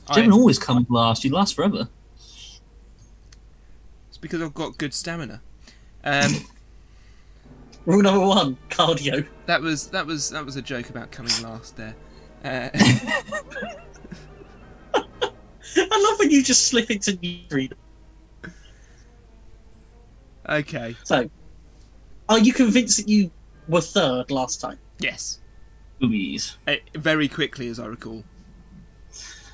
Jevan always comes last. You last forever. It's because I've got good stamina. Rule number 1: cardio. That was a joke about coming last there. I love when you just slip into newsreader. Okay. So, are you convinced that you were third last time? Yes. Boobies. Very quickly, as I recall.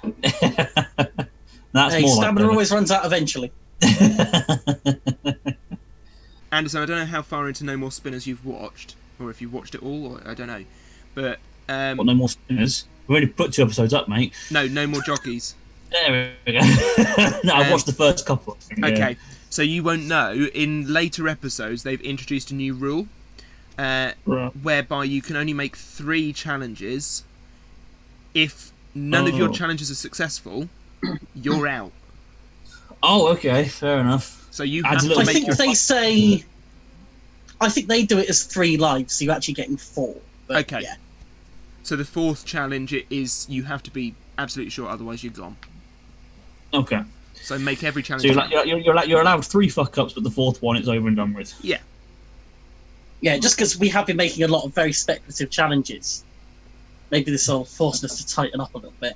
That's hey, more stamina like always runs out eventually. Anderson, I don't know how far into No More Spinnahhs you've watched, or if you've watched it all, or I don't know. But What, No More Spinnahhs? We've already put 2 episodes up, mate. No More Jockeys. There we go. No, I've watched the first couple. Okay, so you won't know. In later episodes, they've introduced a new rule, whereby you can only make 3 challenges. If none of your challenges are successful, you're out. Oh, okay, fair enough. So you have to make I think they say... I think they do it as 3 lives, so you're actually getting 4. But, okay. Yeah. So the 4th challenge is you have to be absolutely sure, otherwise you're gone. Okay. So make every challenge. So you're allowed 3 fuck-ups, but the 4th one it's over and done with. Yeah. Yeah, just because we have been making a lot of very speculative challenges, maybe this will force us to tighten up a little bit.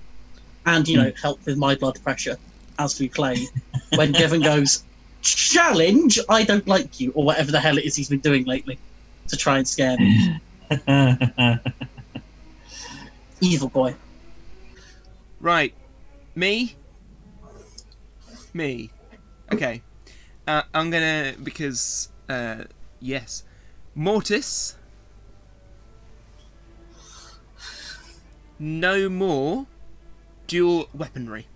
And, help with my blood pressure as we play. When Jevan goes, challenge, I don't like you, or whatever the hell it is he's been doing lately to try and scare me. Evil boy. Right. Me. Okay. I'm gonna... Because... yes. Mortis. No more dual weaponry.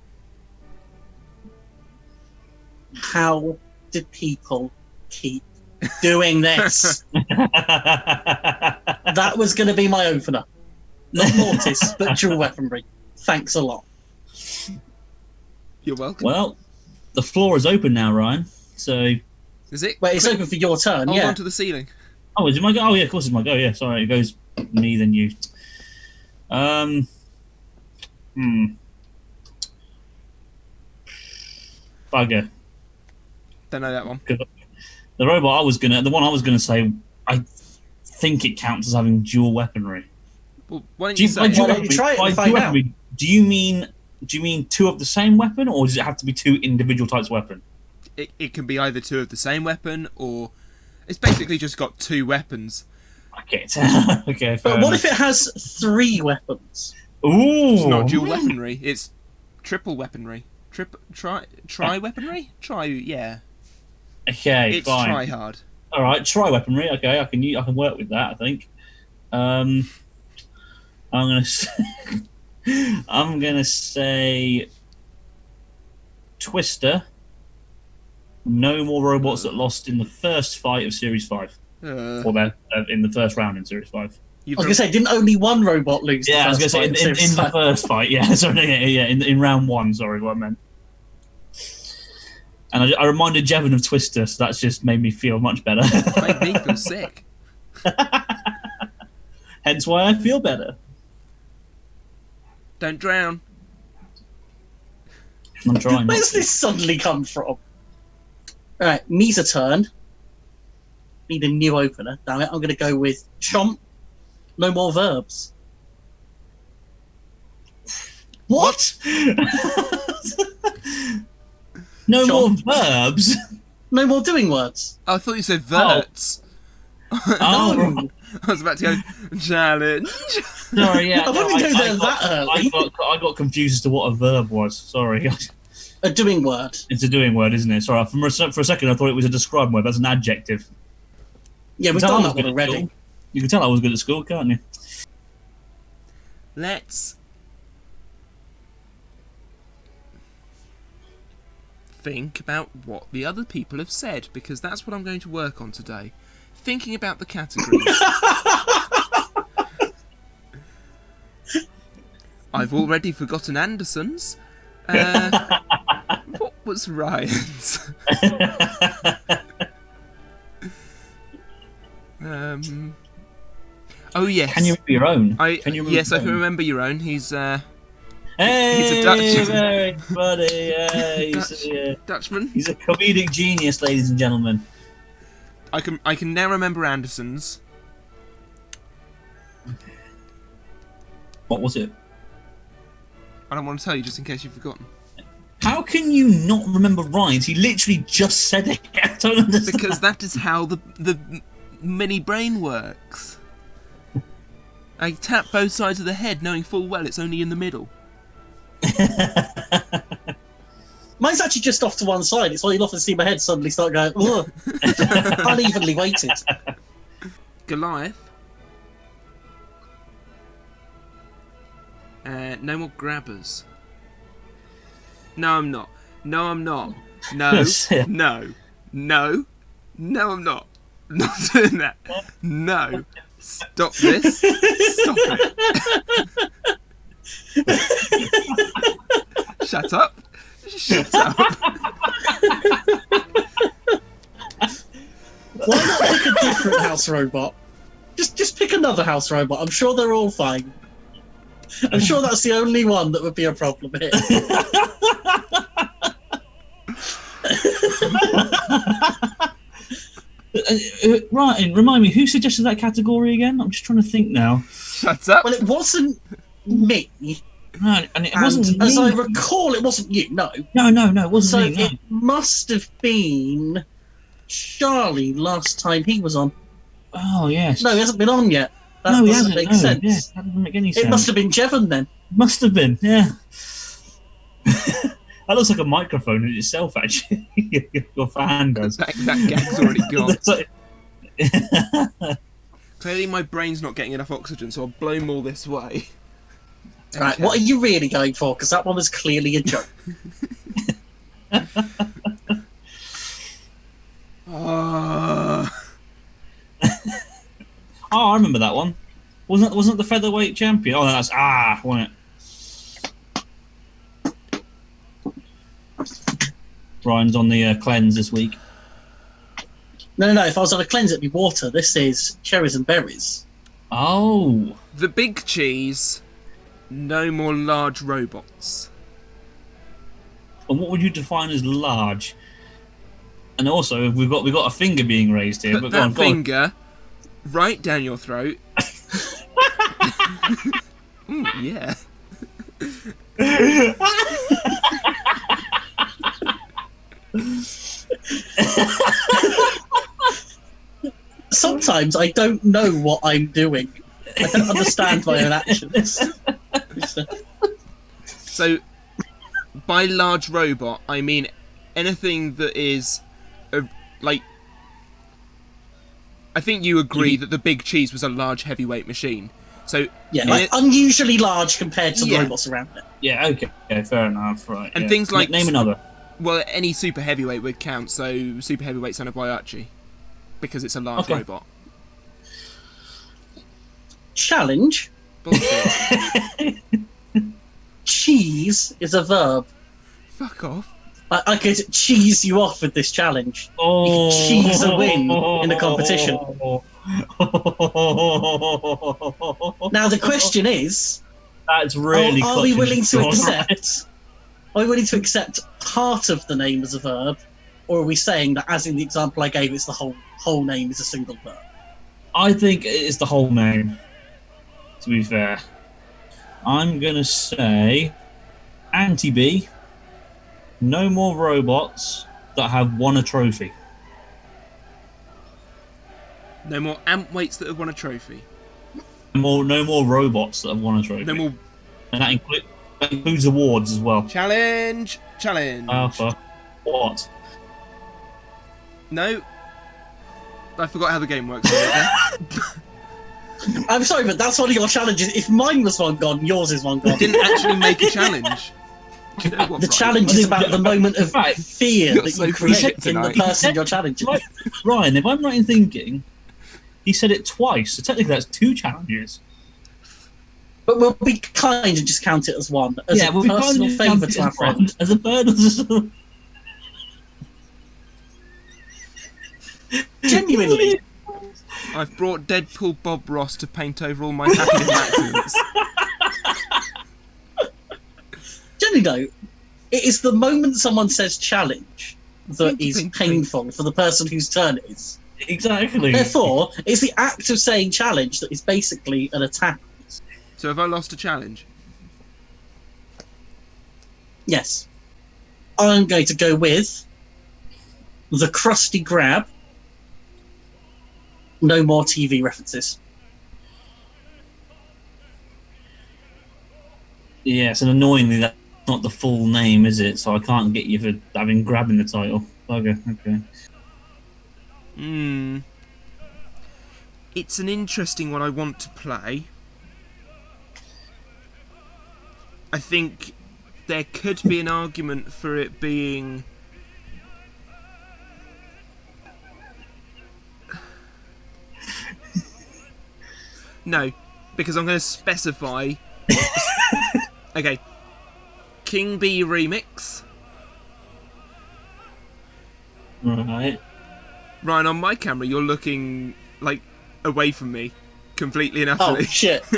How do people keep doing this? That was going to be my opener. Not Mortis, but dual weaponry. Thanks a lot. You're welcome. Well, the floor is open now, Ryan. So... Is it? Wait, it's open for your turn, Hold yeah. on to the ceiling. Oh, is it my go? Oh, yeah, of course it's my go, yeah. Sorry, it goes me, then you. Bugger. Don't know that one. The one I was gonna say, I think it counts as having dual weaponry. Well, why don't you say Why don't you try it and find out? Do you mean 2 of the same weapon, or does it have to be 2 individual types of weapon? It can be either 2 of the same weapon, or it's basically just got 2 weapons. Okay, okay. But what if it has 3 weapons? Ooh, It's not dual weaponry. It's triple weaponry. Tri weaponry. Yeah. Okay, It's fine. try hard. All right, try weaponry. Okay, I can work with that. I think. I'm gonna say Twister. No more robots that lost in the first fight of Series 5. Or in the first round in Series 5. I was going to say, didn't only one robot lose? Yeah, I was going to say in the first fight. Yeah, sorry, in round 1. Sorry, what I meant. And I reminded Jevan of Twister, so that's just made me feel much better. Made me feel sick. Hence why I feel better. Don't drown. I'm trying. Where's this suddenly come from? Alright, me's a turn. Need a new opener. Damn it, I'm going to go with Chomp. No more verbs. What? No more verbs? No more doing words. I thought you said verts. Oh, No. I was about to go challenge. sorry, yeah. I wouldn't go there that early. I got confused as to what a verb was. Sorry. A doing word. It's a doing word, isn't it? Sorry, for a second I thought it was a describe word. That's an adjective. Yeah, we've done that one already. You can tell I was good at school, can't you? Let's think about what the other people have said, because that's what I'm going to work on today. Thinking about the categories. I've already forgotten Anderson's. What was Ryan's? Oh yes. Can you remember your own? Yes, I can remember your own. He's Hey, He's a Dutchman. very funny. Dutchman. He's a comedic genius, ladies and gentlemen. I can now remember Anderson's. What was it? I don't want to tell you just in case you've forgotten. How can you not remember Ryan's? He literally just said it. I don't understand. Because that is how the mini brain works. I tap both sides of the head, knowing full well it's only in the middle. Mine's actually just off to one side. It's why you'll often see my head suddenly start going, ugh. Unevenly weighted. Goliath. No more grabbers. No, I'm not. No, I'm not. No, no, no, no, I'm not. I'm not doing that. No. Stop this. Stop it. Shut up. Shut up. Why not pick a different house robot? Just pick another house robot. I'm sure they're all fine. I'm sure that's the only one that would be a problem here. Right, remind me, who suggested that category again? I'm just trying to think now. Shut up. Well, it wasn't me. No, and it wasn't As me. I recall, it wasn't you, no. No, it wasn't So me. No. it must have been Charlie last time he was on. Oh, yes. No, he hasn't been on yet. That No, he doesn't hasn't. make sense. Yeah, that doesn't make any sense. It must have been Jevan then. Must have been, yeah. That looks like a microphone in itself, actually. Your fan does. That gag's already gone. It's like- Clearly my brain's not getting enough oxygen, so I'll blow more this way. Right, Okay. what are you really going for? Because that one was clearly a joke. Oh, I remember that one. Wasn't it the featherweight champion? Oh, that's wasn't it? Ryan's on the cleanse this week. No. If I was on a cleanse, it'd be water. This is cherries and berries. Oh, The big cheese. No more large robots. and what would you define as large? And also, we've got a finger being raised here. Put But that go on. finger right down your throat. Yeah. Sometimes I don't know what I'm doing. I don't understand my own actions. So, by large robot, I mean anything that is, like. I think you agree that the big cheese was a large heavyweight machine. So Yeah, like unusually large compared to the Yeah. robots around it. Yeah, okay, fair enough. Right. And yeah. things like- name another. well, any super heavyweight would count. So super heavyweight son of Boyachi, because it's a large Okay. robot. Challenge. Bullshit. Cheese is a verb. Fuck off. I could cheese you off with this challenge. Oh, cheese a win in the competition. Now the question is, That's really. are we clutching willing to straws, right? accept? Are we willing to accept part of the name as a verb, or are we saying that, as in the example I gave, it's the whole name is a single verb? I think it's the whole name. To be fair, I'm gonna say Anti-B. No more robots that have won a trophy. No more amp weights that have won a trophy. No more robots that have won a trophy. No more And that includes awards as well. challenge. Alpha. What? No. I forgot how the game works. I'm sorry, but that's one of your challenges. If mine was one gone, yours is one gone. Didn't actually make a challenge. Do you know what, The Ryan? challenge is about the moment of Right. fear You're that so you create shit in the tonight. person you're challenging. Right. Ryan, if I'm right in thinking, he said it twice, so technically that's 2 challenges. But we'll be kind and just count it as one, as a we'll be kind personal of favour to our friend. as a bird. Genuinely. I've brought Deadpool Bob Ross to paint over all my happy accidents. No. It is the moment someone says challenge that is painful for the person whose turn it is. Exactly. Therefore, it's the act of saying challenge that is basically an attack. So have I lost a challenge? Yes. I'm going to go with the crusty grab. No more TV references. Yes, and annoyingly, that's not the full name, is it? So I can't get you for having grabbing the title. Okay. It's an interesting one I want to play. I think there could be an argument for it being... No, because I'm going to specify... Okay. King Bee remix. Right. Oh, Ryan, on my camera, you're looking, like, away from me. Completely and utterly. Oh, shit. I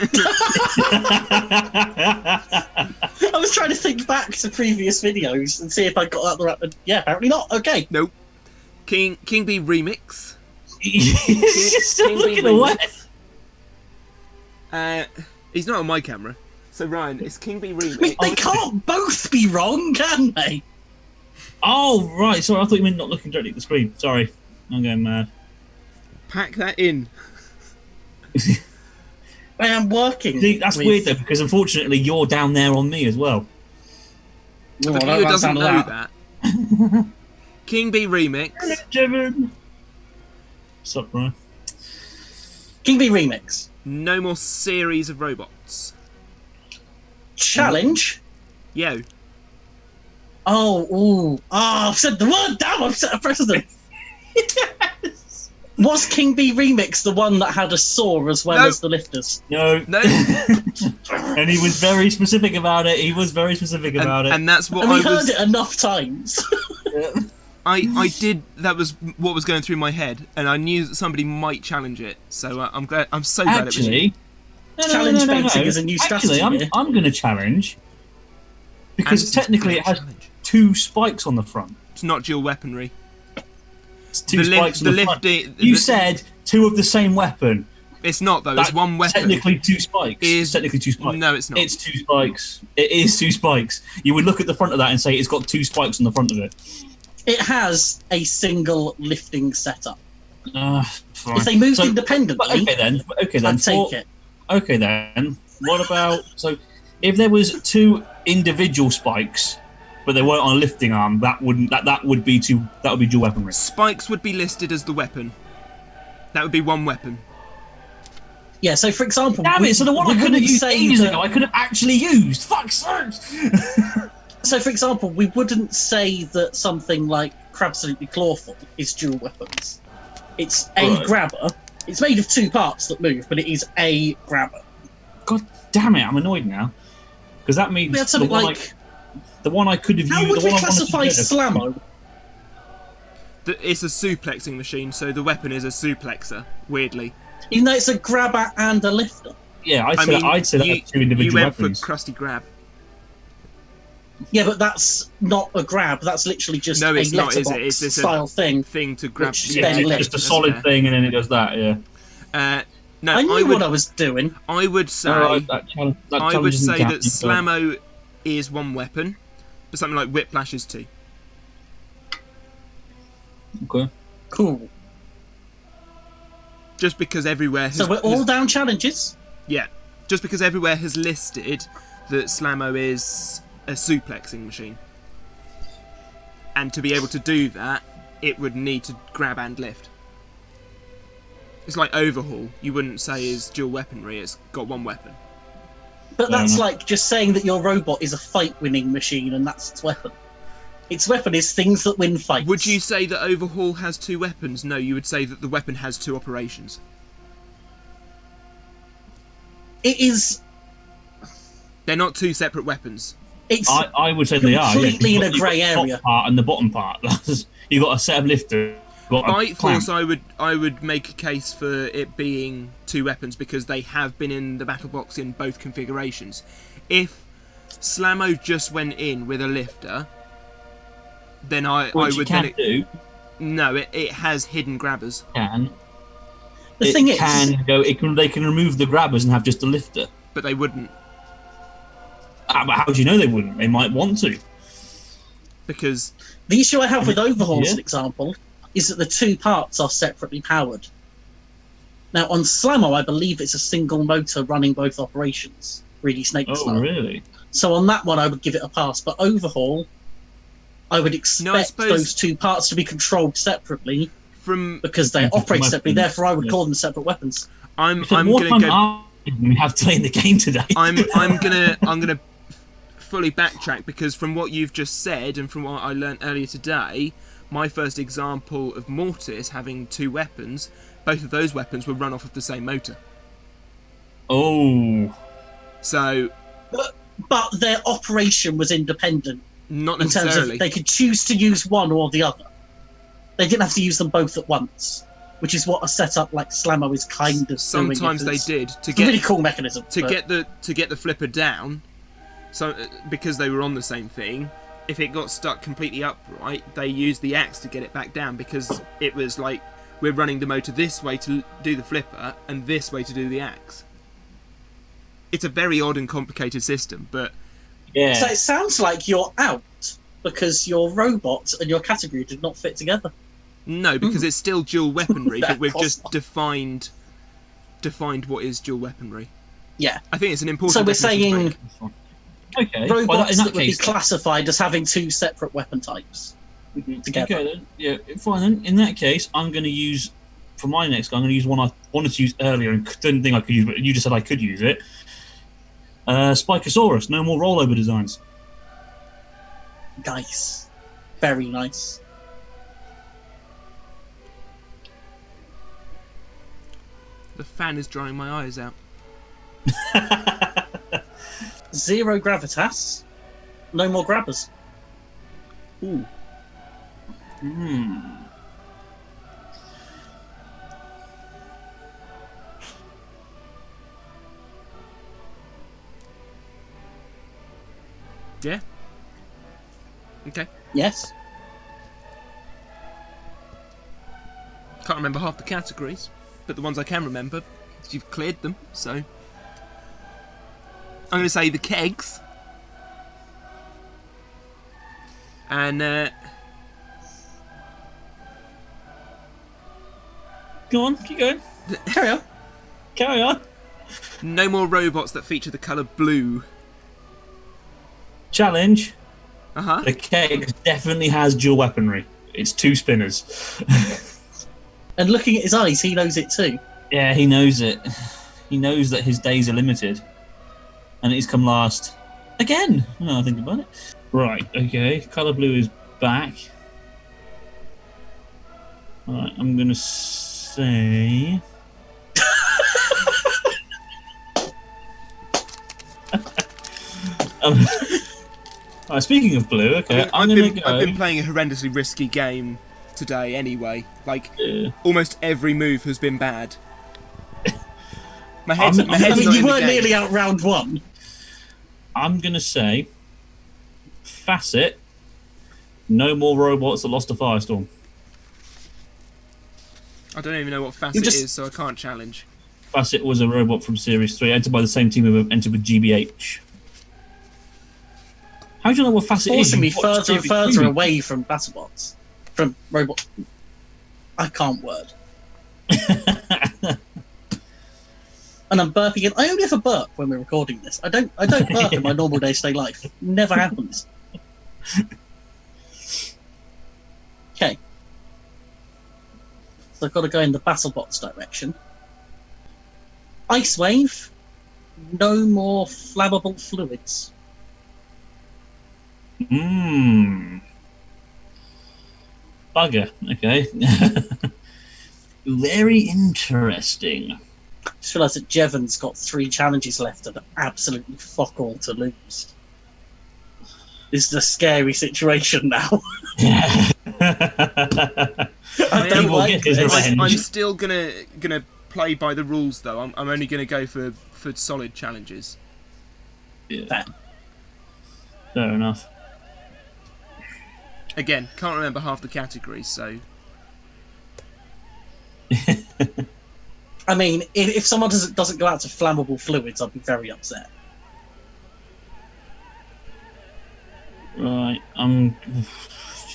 was trying to think back to previous videos and see if I got that right. Yeah, apparently not. Okay. Nope. King Bee remix. He's still looking away. He's not on my camera. So Ryan, it's King Bee remix. I mean, they can't both be wrong, can they? Oh, right. Sorry, I thought you meant not looking directly at the screen. Sorry. I'm going mad. Pack that in. I am working. See, that's weird, though, because unfortunately you're down there on me as well. The viewer doesn't know that. King Bee remix. Jevan. What's up, Ryan? King Bee remix. No more series of robots. Challenge. Yo. I've said the word. Damn, I've set a precedent. Yes. Was King Bee remix the one that had a saw as well as the lifters? No. And he was very specific about it. And that's what And we I heard was... it enough times. I did. That was what was going through my head, and I knew that somebody might challenge it. So I'm glad. I'm so glad it was you. Challenge fencing is a new strategy. Actually, I'm going to challenge because technically it has two spikes on the front. It's not dual weaponry. It's two spikes on the front. You said two of the same weapon. It's not though. It's one weapon. Technically two spikes. It's technically two spikes. No, it's not. It's two spikes. It is two spikes. You would look at the front of that and say it's got two spikes on the front of it. It has a single lifting setup. Fine. If they moved independently, okay then. I'd take it. Okay then. What about if there was two individual spikes, but they weren't on a lifting arm, that would be dual weaponry. Spikes would be listed as the weapon. That would be one weapon. Yeah. So for example, damn it! So the one I could have used ages ago, I could have actually used. Fuck's sakes! So for example, we wouldn't say that something like Crabsolutely Clawful is dual weapons. It's a grabber. It's made of two parts that move, but it is a grabber. God damn it! I'm annoyed now because that means the one I could have used. How would we classify Slammo? It's a suplexing machine, so the weapon is a suplexer. Weirdly, even though it's a grabber and a lifter. Yeah, I'd say that's two individual you went weapons. for crusty grab. Yeah, but that's not a grab. That's literally just no, it's a not, is it? letterbox It's style thing to grab. Yeah, it's just a solid thing, and then it does that. Yeah. No, I knew what I was doing. I would say that Slammo is one weapon, but something like Whiplash is two. Okay. Cool. Just because everywhere has... So we're all down challenges? Yeah. Just because everywhere has listed that Slammo is a suplexing machine. And to be able to do that, it would need to grab and lift. It's like Overhaul. You wouldn't say is dual weaponry, it's got one weapon. But that's like just saying that your robot is a fight-winning machine and that's its weapon. Its weapon is things that win fights. Would you say that Overhaul has two weapons? No, you would say that the weapon has two operations. It is... They're not two separate weapons. I would say they are. Completely in a grey area. The top part and the bottom part. You've got a set of lifters. By force, I would make a case for it being two weapons because they have been in the battle box in both configurations. If Slammo just went in with a lifter, then I Which would you then... can do. No, it has hidden grabbers. The thing is... They can remove the grabbers and have just a lifter. But they wouldn't. But how do you know they wouldn't? They might want to. Because... The issue I have with Overhaul, as an example, is that the two parts are separately powered. Now, on Slammo, I believe it's a single motor running both operations. Really snake style. Oh, really? So on that one, I would give it a pass. But Overhaul, I would expect those two parts to be controlled separately because they operate separately. Therefore, I would call them separate weapons. I'm going to go... We have to play in the game today. I'm gonna fully backtrack, because from what you've just said and from what I learned earlier today, my first example of Mortis having two weapons, both of those weapons were run off of the same motor. Oh. So... But their operation was independent. Not necessarily. In terms of they could choose to use one or the other. They didn't have to use them both at once, which is what a setup like Slammo is kind of sometimes doing. They did to it's get a really cool mechanism to get the flipper down. So because they were on the same thing, if it got stuck completely upright, they used the axe to get it back down, because it was like we're running the motor this way to do the flipper and this way to do the axe. It's a very odd and complicated system, but yeah. So it sounds like you're out because your robot and your category did not fit together. No, because it's still dual weaponry, but we've just defined what is dual weaponry. Yeah. I think it's an important. So we're saying robots that would be then, classified as having two separate weapon types together. Okay, then. Yeah, fine then. In that case, I'm going to use, for my next guy, I'm going to use one I wanted to use earlier and didn't think I could use, but you just said I could use it. Spikosaurus, No More Rollover Designs. Nice. Very nice. The fan is drying my eyes out. Zero gravitas. No more grabbers. Ooh. Yeah. Okay. Yes. Can't remember half the categories, but the ones I can remember, you've cleared them, so... I'm going to say the kegs. And, Go on, keep going. Carry on. Carry on. No more robots that feature the colour blue. Challenge. Uh-huh. The keg definitely has dual weaponry. It's two spinners. And looking at his eyes, he knows it too. Yeah, he knows it. He knows that his days are limited. And it's come last. Again! Now I think about it. Right, okay. Colour blue is back. Alright, I'm going to say... speaking of blue, okay, I've going to go... I've been playing a horrendously risky game today anyway. Like, almost every move has been bad. My head's not in the game. You weren't nearly out round one. I'm going to say... Facet, No More Robots That Lost a Firestorm. I don't even know what Facet is, so I can't challenge. Facet was a robot from Series 3, entered by the same team who entered with GBH. How do you know what Facet is? Forcing me further and further away from BattleBots. From robots. I can't word. And I'm burping in. I only ever burp when we're recording this. I don't burp in my normal day-to-day life. It never happens. Okay. So I've got to go in the BattleBots direction. Ice Wave. No more flammable fluids. Bugger. Okay. Very interesting. Just realised that Jevan's got 3 challenges left and absolutely fuck all to lose. This is a scary situation now. I don't like this. I'm still gonna play by the rules though. I'm only gonna go for solid challenges. Yeah. Fair enough. Again, can't remember half the categories, so... I mean, if someone doesn't go out to flammable fluids, I'd be very upset. Right,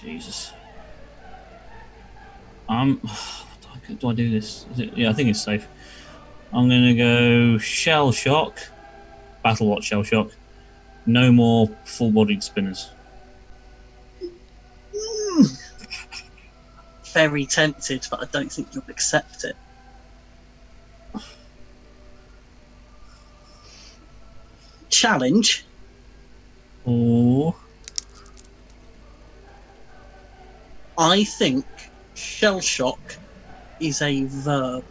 Jesus. Do I do this? Yeah, I think it's safe. I'm gonna go Shell Shock, Battle Watch Shell Shock. No more full-bodied spinners. Very tempted, but I don't think you'll accept it. Challenge. Oh. I think shell shock is a verb.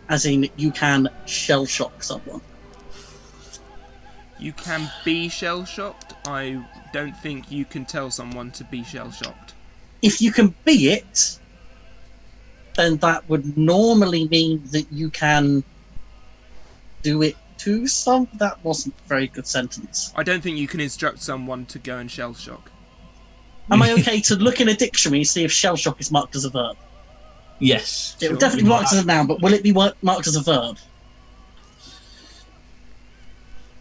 As in, you can shell shock someone. You can be shell-shocked. I don't think you can tell someone to be shell-shocked. If you can be it, then that would normally mean that you can do it to some... That wasn't a very good sentence. I don't think you can instruct someone to go and shell-shock. Am I okay to look in a dictionary and see if shell shock is marked as a verb? Yes. It will definitely be marked as a noun, but will it be marked as a verb?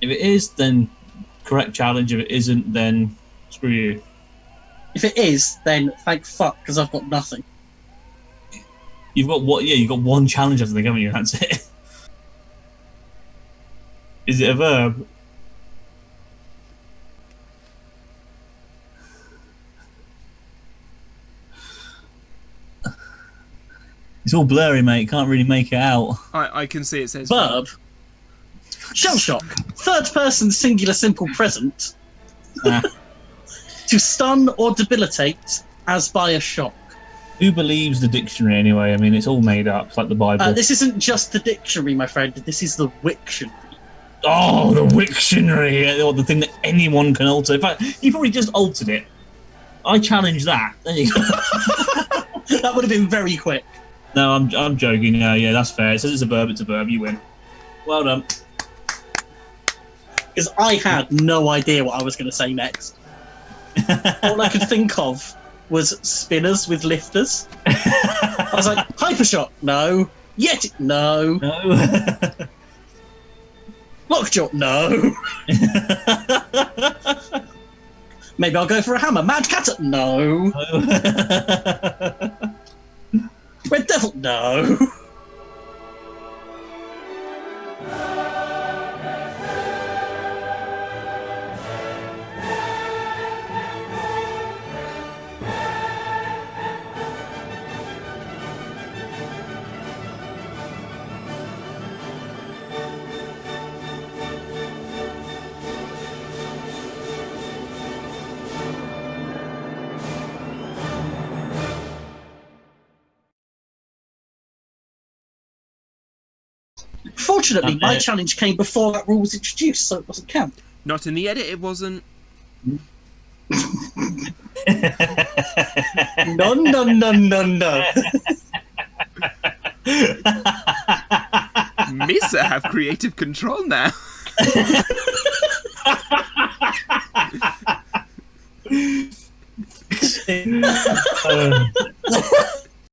If it is, then correct challenge. If it isn't, then screw you. If it is, then thank fuck, because I've got nothing. You've got what? Yeah, you've got one challenge, I think, haven't you? That's it. Is it a verb? It's all blurry, mate. Can't really make it out. I can see it says... Verb. Shell shock. Third person singular simple present. To stun or debilitate as by a shock. Who believes the dictionary anyway? I mean, it's all made up. It's like the Bible. This isn't just the dictionary, my friend. This is the Wiktionary. Oh, the Wiktionary. Or the thing that anyone can alter. In fact, you probably just altered it. I challenge that. There you go. That would have been very quick. No, I'm joking. No, yeah, that's fair. It says it's a verb. It's a verb. You win. Well done. Because I had no idea what I was going to say next. All I could think of was spinners with lifters. I was like, hypershock, no. Yeti, no. No. Lockjaw, no. Maybe I'll go for a hammer. Mad Catter, no. Red Devil, no. Fortunately, my challenge came before that rule was introduced, so it doesn't count. Not in the edit, it wasn't. No, no, no, no, no. Misa have creative control now.